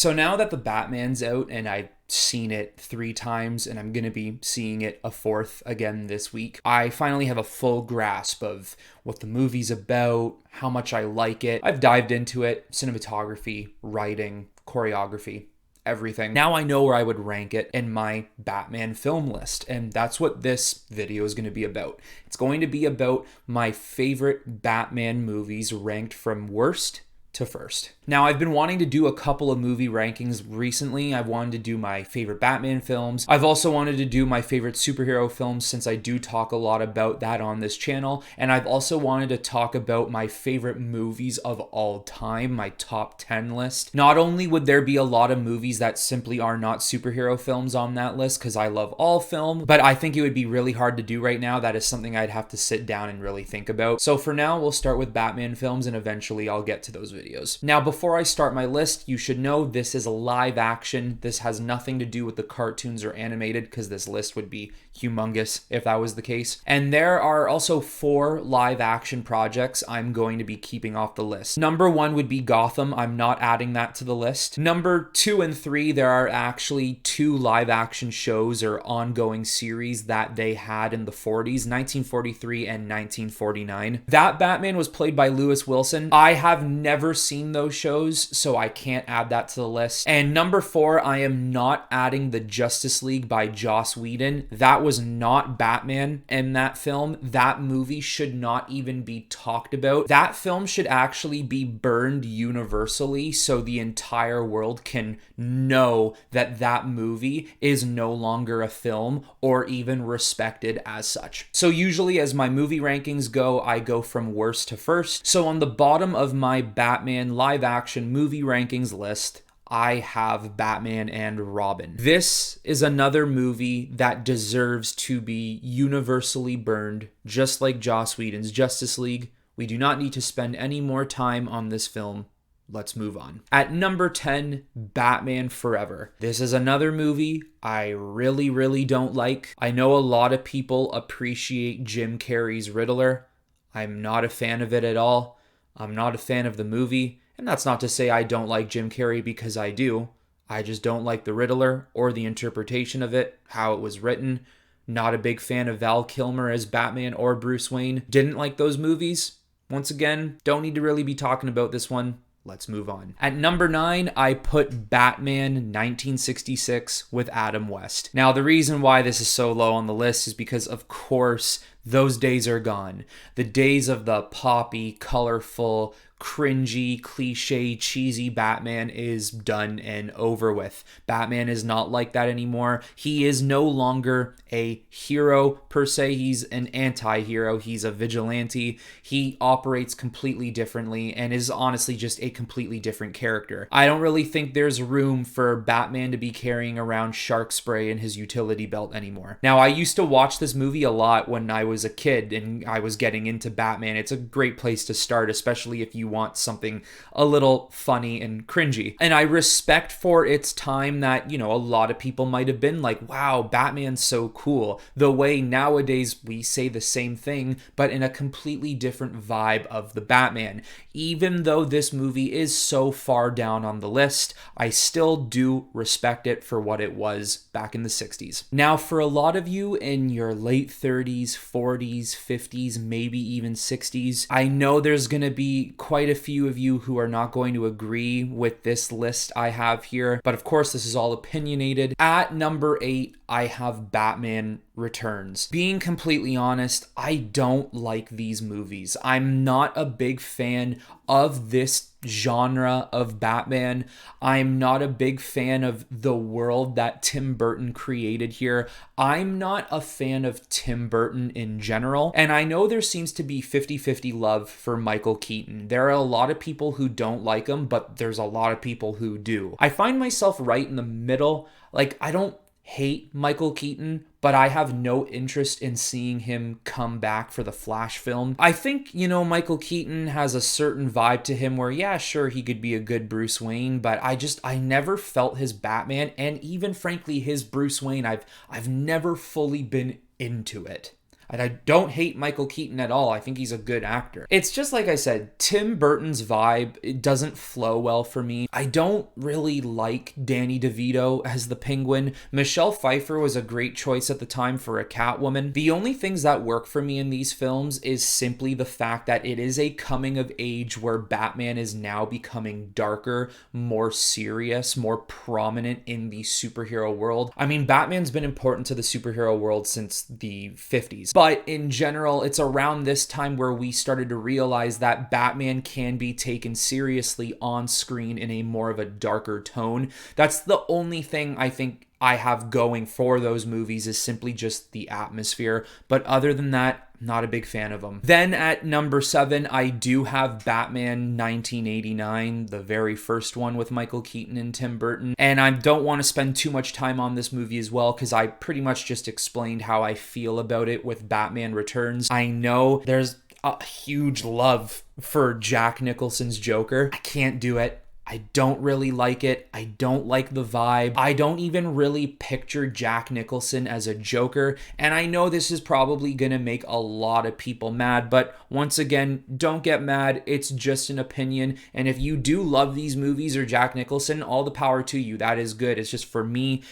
So now that the Batman's out and I've seen it 3 times and I'm going to be seeing it a 4th again this week, I finally have a full grasp of what the movie's about, how much I like it. I've dived into it, cinematography, writing, choreography, everything. Now I know where I would rank it in my Batman film list, and that's what this video is going to be about. It's going to be about my favorite Batman movies ranked from worst to first. Now, I've been wanting to do a couple of movie rankings recently. I've wanted to do my favorite Batman films. I've also wanted to do my favorite superhero films, since I do talk a lot about that on this channel. And I've also wanted to talk about my favorite movies of all time, my top 10 list. Not only would there be a lot of movies that simply are not superhero films on that list, because I love all film, but I think it would be really hard to do right now. That is something I'd have to sit down and really think about. So for now, we'll start with Batman films, and eventually I'll get to those videos. Now, before I start my list, you should know this is a live action. This has nothing to do with the cartoons or animated, because this list would be humongous if that was the case. And there are also 4 live action projects I'm going to be keeping off the list. Number 1 would be Gotham. I'm not adding that to the list. Number 2 and 3, there are actually 2 live action shows or ongoing series that they had in the 40s, 1943 and 1949. That Batman was played by Lewis Wilson. I have never seen those shows, so I can't add that to the list. And number 4, I am not adding the Justice League by Joss Whedon. That was not Batman in that film. That movie should not even be talked about. That film should actually be burned universally so the entire world can know that that movie is no longer a film or even respected as such. So usually as my movie rankings go, I go from worst to first. So on the bottom of my Batman live action movie rankings list, I have Batman and Robin. This is another movie that deserves to be universally burned, just like Joss Whedon's Justice League. We do not need to spend any more time on this film. Let's move on. At number 10, Batman Forever. This is another movie I really don't like. I know a lot of people appreciate Jim Carrey's Riddler. I'm not a fan of it at all. I'm not a fan of the movie. And that's not to say I don't like Jim Carrey, because I do. I just don't like the Riddler or the interpretation of it, how it was written. Not a big fan of Val Kilmer as Batman or Bruce Wayne. Didn't like those movies. Once again, don't need to really be talking about this one. Let's move on. At number 9, I put Batman 1966 with Adam West. Now, the reason why this is so low on the list is because, of course, those days are gone. The days of the poppy, colorful, cringy, cliche, cheesy Batman is done and over with. Batman is not like that anymore. He is no longer a hero per se. He's an anti-hero. He's a vigilante. He operates completely differently and is honestly just a completely different character. I don't really think there's room for Batman to be carrying around shark spray in his utility belt anymore. Now, I used to watch this movie a lot when I was a kid and I was getting into Batman. It's a great place to start, especially if you want something a little funny and cringy. And I respect for its time that, a lot of people might have been like, wow, Batman's so cool. The way nowadays we say the same thing, but in a completely different vibe of the Batman. Even though this movie is so far down on the list, I still do respect it for what it was back in the 60s. Now, for a lot of you in your late 30s, 40s, 50s, maybe even 60s, I know there's going to be quite a few of you who are not going to agree with this list I have here, but of course this is all opinionated. At number 8, I have Batman Returns. Being completely honest, I don't like these movies. I'm not a big fan of this genre of Batman. I'm not a big fan of the world that Tim Burton created here. I'm not a fan of Tim Burton in general, and I know there seems to be 50-50 love for Michael Keaton. There are a lot of people who don't like him, but there's a lot of people who do. I find myself right in the middle. Like, I don't hate Michael Keaton, but I have no interest in seeing him come back for the Flash film. I think, Michael Keaton has a certain vibe to him where, yeah, sure, he could be a good Bruce Wayne, but I never felt his Batman, and even frankly his Bruce Wayne, I've never fully been into it. And I don't hate Michael Keaton at all. I think he's a good actor. It's just like I said, Tim Burton's vibe, it doesn't flow well for me. I don't really like Danny DeVito as the Penguin. Michelle Pfeiffer was a great choice at the time for a Catwoman. The only things that work for me in these films is simply the fact that it is a coming of age where Batman is now becoming darker, more serious, more prominent in the superhero world. I mean, Batman's been important to the superhero world since the 50s. But in general, it's around this time where we started to realize that Batman can be taken seriously on screen in a more of a darker tone. That's the only thing I think I have going for those movies, is simply just the atmosphere. But other than that, not a big fan of them. Then at number 7, I do have Batman 1989, the very first one with Michael Keaton and Tim Burton. And I don't want to spend too much time on this movie as well, because I pretty much just explained how I feel about it with Batman Returns. I know there's a huge love for Jack Nicholson's Joker. I can't do it. I don't really like it. I don't like the vibe. I don't even really picture Jack Nicholson as a Joker. And I know this is probably going to make a lot of people mad, but once again, don't get mad. It's just an opinion. And if you do love these movies or Jack Nicholson, all the power to you. That is good. It's just, for me,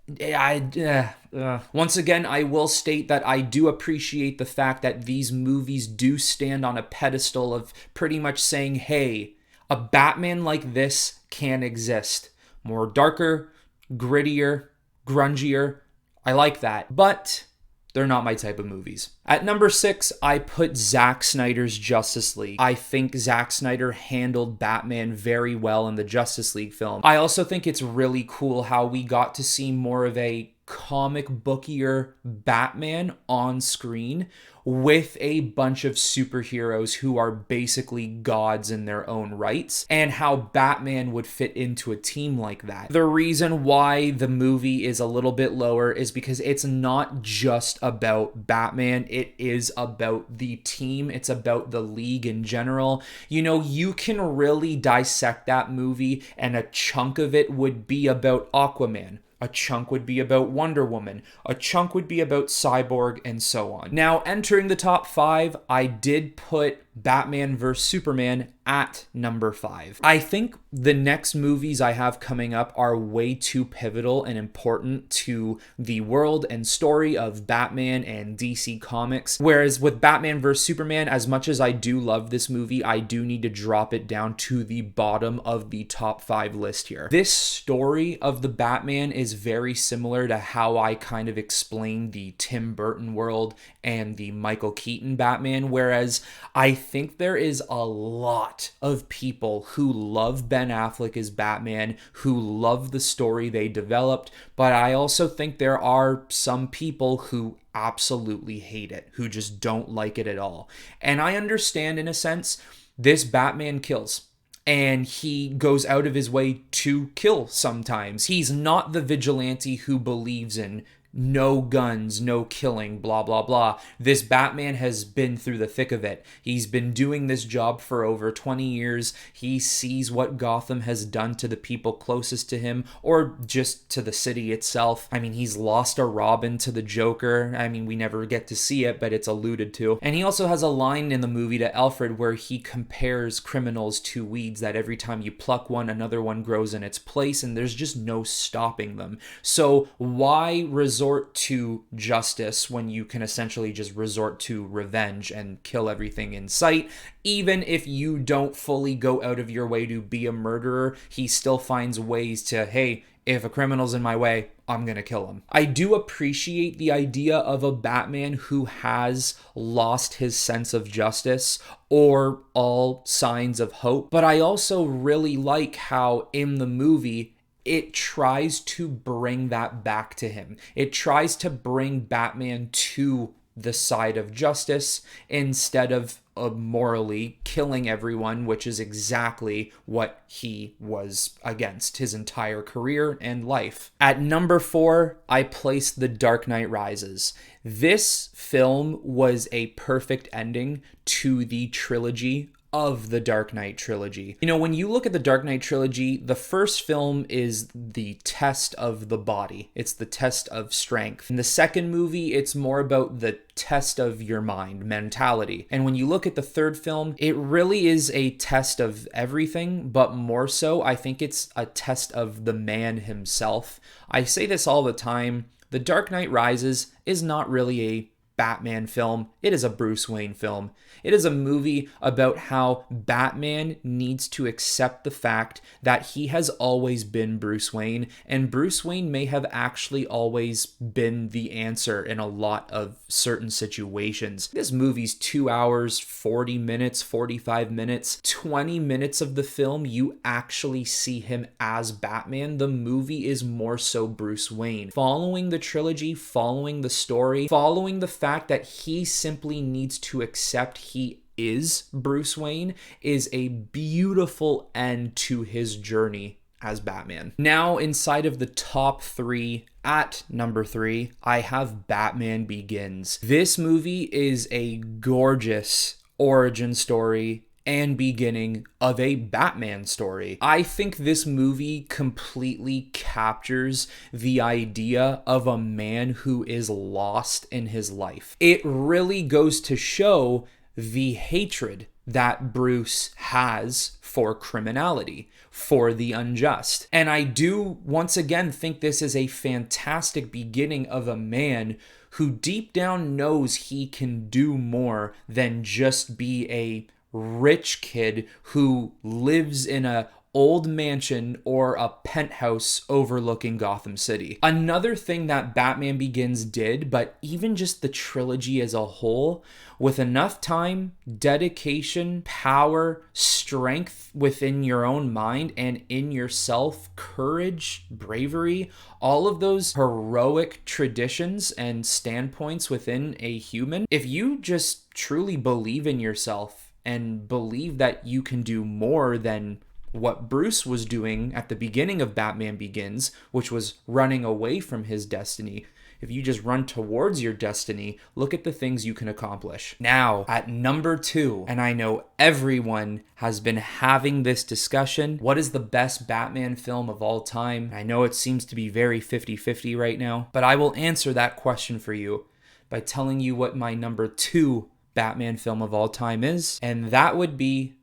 once again, I will state that I do appreciate the fact that these movies do stand on a pedestal of pretty much saying, hey, a Batman like this can exist. More darker, grittier, grungier. I like that. But they're not my type of movies. At number 6, I put Zack Snyder's Justice League. I think Zack Snyder handled Batman very well in the Justice League film. I also think it's really cool how we got to see more of a comic bookier Batman on screen with a bunch of superheroes who are basically gods in their own rights, and how Batman would fit into a team like that. The reason why the movie is a little bit lower is because it's not just about Batman, it is about the team, it's about the league in general. You know, you can really dissect that movie, and a chunk of it would be about Aquaman. A chunk would be about Wonder Woman. A chunk would be about Cyborg, and so on. Now, entering the top 5, I did put Batman vs. Superman at number 5. I think the next movies I have coming up are way too pivotal and important to the world and story of Batman and DC Comics. Whereas with Batman vs. Superman, as much as I do love this movie, I do need to drop it down to the bottom of the top 5 list here. This story of the Batman is very similar to how I kind of explained the Tim Burton world and the Michael Keaton Batman, whereas I think there is a lot of people who love Ben Affleck as Batman, who love the story they developed, but I also think there are some people who absolutely hate it, who just don't like it at all. And I understand, in a sense, this Batman kills. And he goes out of his way to kill sometimes. He's not the vigilante who believes in no guns, no killing, blah, blah, blah. This Batman has been through the thick of it. He's been doing this job for over 20 years. He sees what Gotham has done to the people closest to him, or just to the city itself. I mean, he's lost a Robin to the Joker. I mean, we never get to see it, but it's alluded to. And he also has a line in the movie to Alfred where he compares criminals to weeds, that every time you pluck one, another one grows in its place, and there's just no stopping them. So why resort to justice when you can essentially just resort to revenge and kill everything in sight? Even if you don't fully go out of your way to be a murderer, he still finds ways to, hey, if a criminal's in my way, I'm gonna kill him. I do appreciate the idea of a Batman who has lost his sense of justice or all signs of hope, but I also really like how in the movie it tries to bring that back to him. It tries to bring Batman to the side of justice instead of morally killing everyone, which is exactly what he was against his entire career and life. At number 4, I placed The Dark Knight Rises. This film was a perfect ending to the trilogy of the Dark Knight trilogy. You know, when you look at the Dark Knight trilogy, the first film is the test of the body. It's the test of strength. In the second movie, it's more about the test of your mind, mentality. And when you look at the third film, it really is a test of everything, but more so, I think it's a test of the man himself. I say this all the time. The Dark Knight Rises is not really a Batman film. It is a Bruce Wayne film. It is a movie about how Batman needs to accept the fact that he has always been Bruce Wayne, and Bruce Wayne may have actually always been the answer in a lot of certain situations. This movie's 2 hours, 40 minutes, 45 minutes, 20 minutes of the film, you actually see him as Batman. The movie is more so Bruce Wayne. Following the trilogy, following the story, following the fact that he simply needs to accept he is Bruce Wayne is a beautiful end to his journey as Batman. Now, inside of the top 3, at number 3, I have Batman Begins. This movie is a gorgeous origin story and beginning of a Batman story. I think this movie completely captures the idea of a man who is lost in his life. It really goes to show the hatred that Bruce has for criminality, for the unjust. And I do once again think this is a fantastic beginning of a man who deep down knows he can do more than just be a rich kid who lives in a old mansion or a penthouse overlooking Gotham City. Another thing that Batman Begins did, but even just the trilogy as a whole, with enough time, dedication, power, strength within your own mind and in yourself, courage, bravery, all of those heroic traditions and standpoints within a human, if you just truly believe in yourself and believe that you can do more than what Bruce was doing at the beginning of Batman Begins, which was running away from his destiny. If you just run towards your destiny, look at the things you can accomplish. Now, at number 2, and I know everyone has been having this discussion, what is the best Batman film of all time? I know it seems to be very 50-50 right now, but I will answer that question for you by telling you what my number 2 Batman film of all time is, and that would be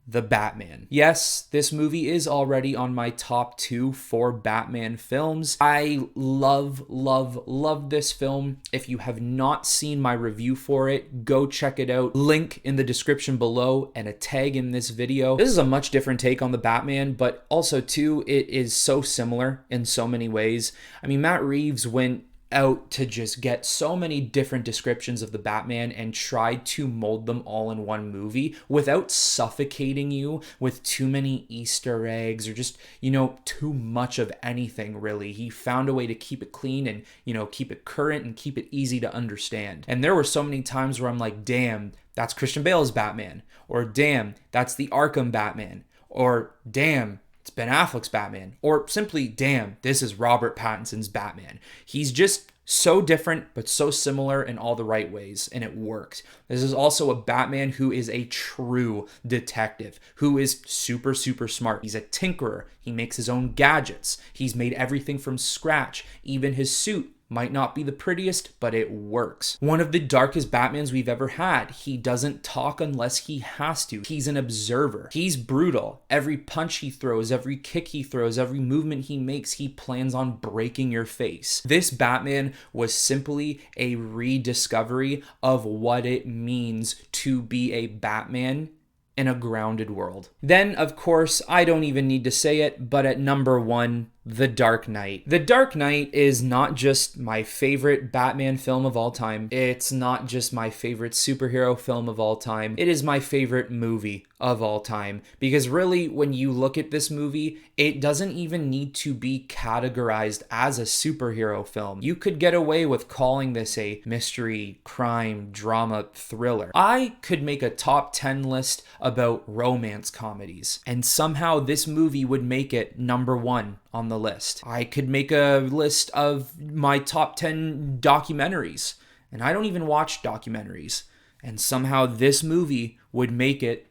The Batman. Yes, this movie is already on my top 2 for Batman films. I love this film. If you have not seen my review for it, go check it out. Link in the description below and a tag in this video. This is a much different take on the Batman, but also too, it is so similar in so many ways. I mean, Matt Reeves went out to just get so many different descriptions of the Batman and tried to mold them all in one movie without suffocating you with too many Easter eggs or just, too much of anything really. He found a way to keep it clean and, keep it current and keep it easy to understand. And there were so many times where I'm like, damn, that's Christian Bale's Batman, or damn, that's the Arkham Batman, or damn, it's Ben Affleck's Batman, or simply, damn, this is Robert Pattinson's Batman. He's just so different, but so similar in all the right ways, and it works. This is also a Batman who is a true detective, who is super smart. He's a tinkerer. He makes his own gadgets. He's made everything from scratch. Even his suit might not be the prettiest, but it works. One of the darkest Batmans we've ever had. He doesn't talk unless he has to. He's an observer. He's brutal. Every punch he throws, every kick he throws, every movement he makes, he plans on breaking your face. This Batman was simply a rediscovery of what it means to be a Batman in a grounded world. Then, of course, I don't even need to say it, but at number 1, The Dark Knight. The Dark Knight is not just my favorite Batman film of all time. It's not just my favorite superhero film of all time. It is my favorite movie of all time. Because really, when you look at this movie, it doesn't even need to be categorized as a superhero film. You could get away with calling this a mystery, crime, drama, thriller. I could make a top 10 list about romance comedies, and somehow this movie would make it number 1 on the list. I could make a list of my top 10 documentaries, and I don't even watch documentaries, and somehow this movie would make it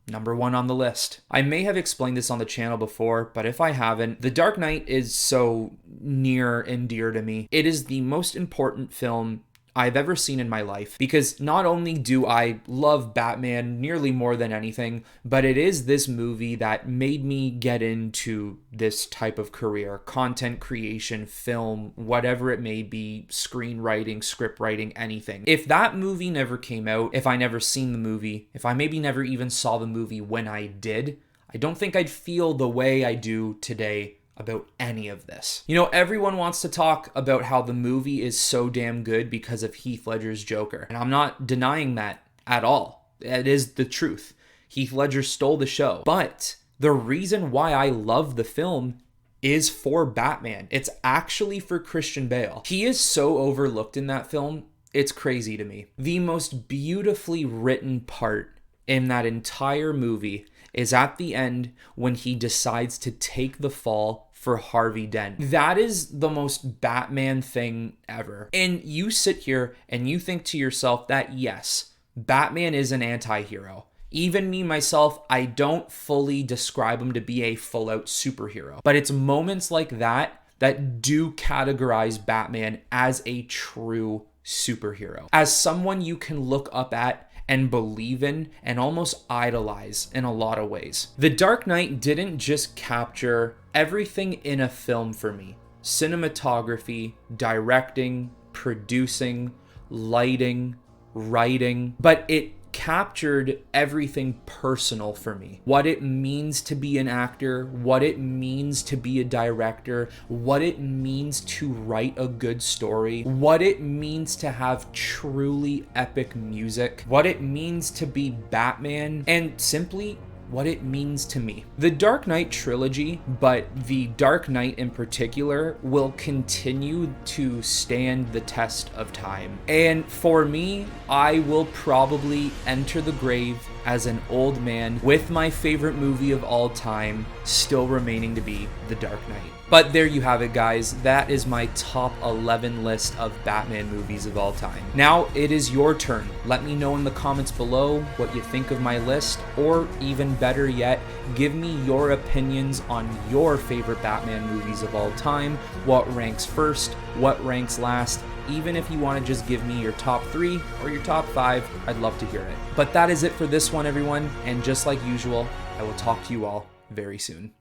number one on the list. I may have explained this on the channel before, but if I haven't, The Dark Knight is so near and dear to me. It is the most important film I've ever seen in my life, because not only do I love Batman nearly more than anything, but it is this movie that made me get into this type of career: content creation, film, whatever it may be, screenwriting, script writing, anything. If that movie never came out, if I never seen the movie, if I maybe never even saw the movie when I did, I don't think I'd feel the way I do today about any of this. You know, everyone wants to talk about how the movie is so damn good because of Heath Ledger's Joker, and I'm not denying that at all. It is the truth. Heath Ledger stole the show. But the reason why I love the film is for Batman. It's actually for Christian Bale. He is so overlooked in that film, it's crazy to me. The most beautifully written part in that entire movie is at the end when he decides to take the fall for Harvey Dent. That is the most Batman thing ever. And you sit here and you think to yourself that yes, Batman is an anti-hero. Even me, myself, I don't fully describe him to be a full-out superhero. But it's moments like that that do categorize Batman as a true superhero. As someone you can look up at and believe in and almost idolize in a lot of ways. The Dark Knight didn't just capture everything in a film for me: cinematography, directing, producing, lighting, writing, but it captured everything personal for me. What it means to be an actor, what it means to be a director, what it means to write a good story, what it means to have truly epic music, what it means to be Batman, and simply what it means to me. The Dark Knight trilogy, but the Dark Knight in particular, will continue to stand the test of time. And for me, I will probably enter the grave as an old man with my favorite movie of all time still remaining to be The Dark Knight. But there you have it, guys. That is my top 11 list of Batman movies of all time. Now it is your turn. Let me know in the comments below what you think of my list, or even better yet, give me your opinions on your favorite Batman movies of all time. What ranks first? What ranks last? Even if you want to just give me your top 3 or your top 5, I'd love to hear it. But that is it for this one, everyone. And just like usual, I will talk to you all very soon.